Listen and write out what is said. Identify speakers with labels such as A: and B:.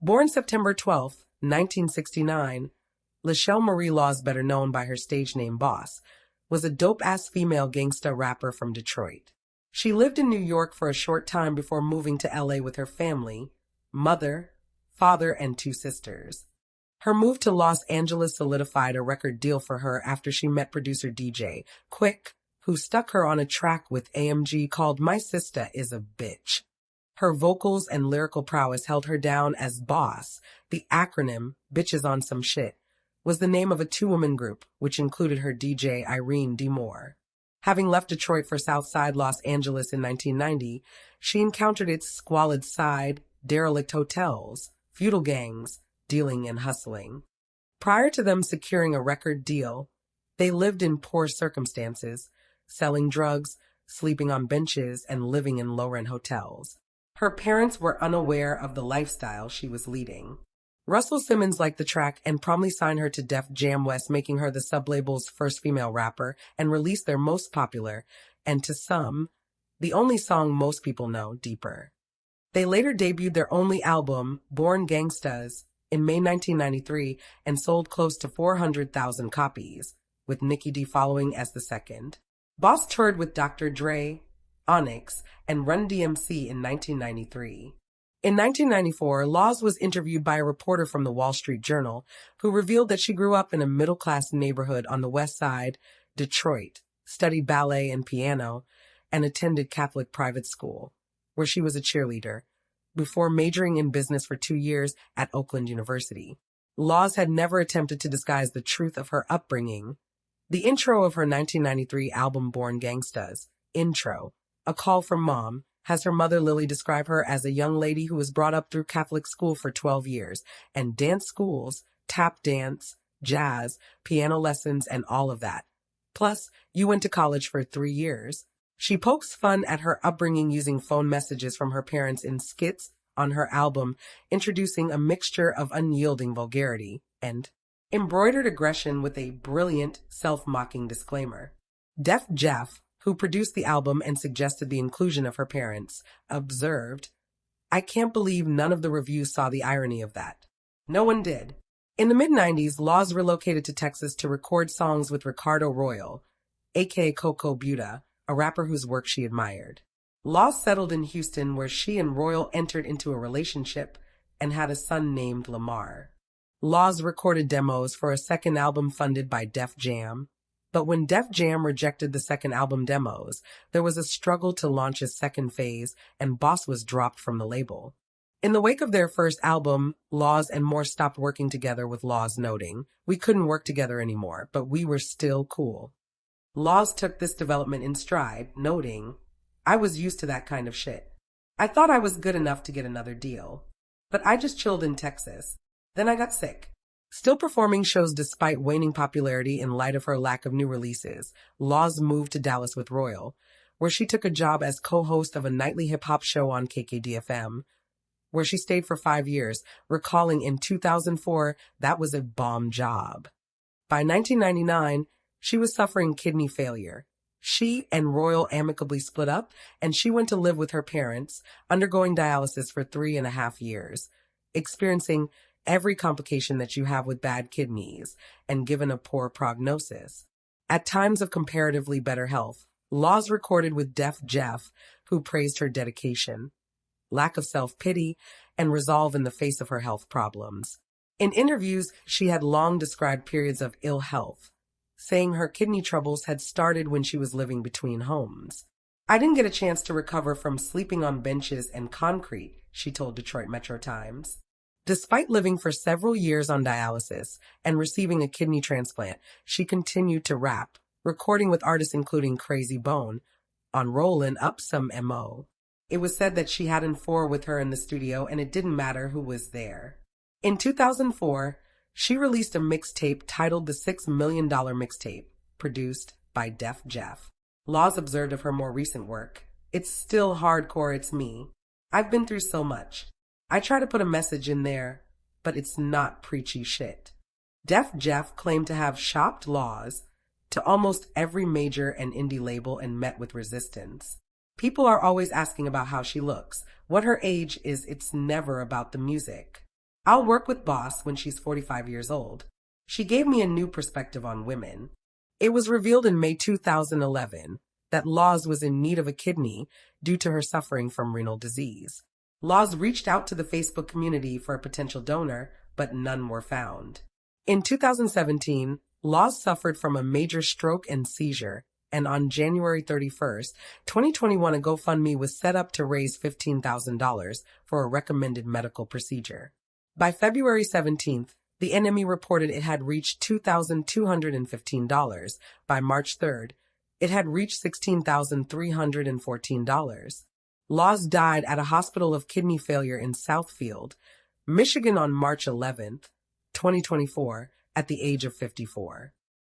A: Born September 12, 1969, Lachelle Marie Laws, better known by her stage name Boss, was a dope-ass female gangsta rapper from Detroit. She lived in New York for a short time before moving to LA with her family, mother, father, and two sisters. Her move to Los Angeles solidified a record deal for her after she met producer DJ Quick, who stuck her on a track with AMG called My Sista Is a Bitch. Her vocals and lyrical prowess held her down as Boss. The acronym, Bitches on Some Shit, was the name of a two-woman group, which included her DJ Irene D. Moore. Having left Detroit for Southside Los Angeles in 1990, she encountered its squalid side, derelict hotels, feudal gangs, dealing and hustling. Prior to them securing a record deal, they lived in poor circumstances, selling drugs, sleeping on benches, and living in low-rent hotels. Her parents were unaware of the lifestyle she was leading. Russell Simmons liked the track and promptly signed her to Def Jam West, making her the sub-label's first female rapper, and released their most popular, and to some, the only song most people know, Deeper. They later debuted their only album, Born Gangstas, in May 1993 and sold close to 400,000 copies, with Nicki D following as the second. Boss toured with Dr. Dre, Onyx, and Run DMC in 1993. In 1994, Laws was interviewed by a reporter from the Wall Street Journal who revealed that she grew up in a middle-class neighborhood on the West Side, Detroit, studied ballet and piano, and attended Catholic private school, where she was a cheerleader, before majoring in business for 2 years at Oakland University. Laws had never attempted to disguise the truth of her upbringing. The intro of her 1993 album Born Gangstas, Intro, A Call from Mom, has her mother Lily describe her as a young lady who was brought up through Catholic school for 12 years, and dance schools, tap dance, jazz, piano lessons, and all of that. Plus, you went to college for 3 years. She pokes fun at her upbringing using phone messages from her parents in skits on her album, introducing a mixture of unyielding vulgarity and embroidered aggression with a brilliant, self-mocking disclaimer. Def Jeff, who produced the album and suggested the inclusion of her parents, observed, "I can't believe none of the reviews saw the irony of that." No one did. In the mid-90s, Laws relocated to Texas to record songs with Ricardo Royal, aka Coco Buda, a rapper whose work she admired. Laws settled in Houston, where she and Royal entered into a relationship and had a son named Lamar. Laws recorded demos for a second album funded by Def Jam. But when Def Jam rejected the second album demos, there was a struggle to launch a second phase, and Boss was dropped from the label. In the wake of their first album, Laws and Moore stopped working together, with Laws noting, "We couldn't work together anymore, but we were still cool." Laws took this development in stride, noting, "I was used to that kind of shit. I thought I was good enough to get another deal. But I just chilled in Texas. Then I got sick." Still performing shows despite waning popularity in light of her lack of new releases, Laws moved to Dallas with Royal, where she took a job as co-host of a nightly hip-hop show on KKDFM, where she stayed for 5 years, recalling in 2004 that was a bomb job. By 1999, she was suffering kidney failure. She and Royal amicably split up, and she went to live with her parents, undergoing dialysis for 3.5 years, experiencing every complication that you have with bad kidneys, and given a poor prognosis. At times of comparatively better health, Laws recorded with Def Jeff, who praised her dedication, lack of self-pity, and resolve in the face of her health problems. In interviews, she had long described periods of ill health, saying her kidney troubles had started when she was living between homes. "I didn't get a chance to recover from sleeping on benches and concrete," she told Detroit Metro Times. Despite living for several years on dialysis and receiving a kidney transplant, she continued to rap, recording with artists including Crazy Bone on Rollin' Up Some M.O. It was said that she had four with her in the studio, and it didn't matter who was there. In 2004, she released a mixtape titled The $6 Million Mixtape, produced by Def Jeff. Laws observed of her more recent work, "It's still hardcore, it's me. I've been through so much. I try to put a message in there, but it's not preachy shit." Def Jeff claimed to have shopped Laws to almost every major and indie label and met with resistance. "People are always asking about how she looks, what her age is. It's never about the music. I'll work with Boss when she's 45 years old. She gave me a new perspective on women. It was revealed in May 2011 that Laws was in need of a kidney due to her suffering from renal disease. Laws reached out to the Facebook community for a potential donor, but none were found. In 2017, Laws suffered from a major stroke and seizure, and on January 31st, 2021, a GoFundMe was set up to raise $15,000 for a recommended medical procedure. By February 17th, the NME reported it had reached $2,215. By March 3rd, it had reached $16,314. Laws died at a hospital of kidney failure in Southfield, Michigan on March 11th, 2024, at the age of 54.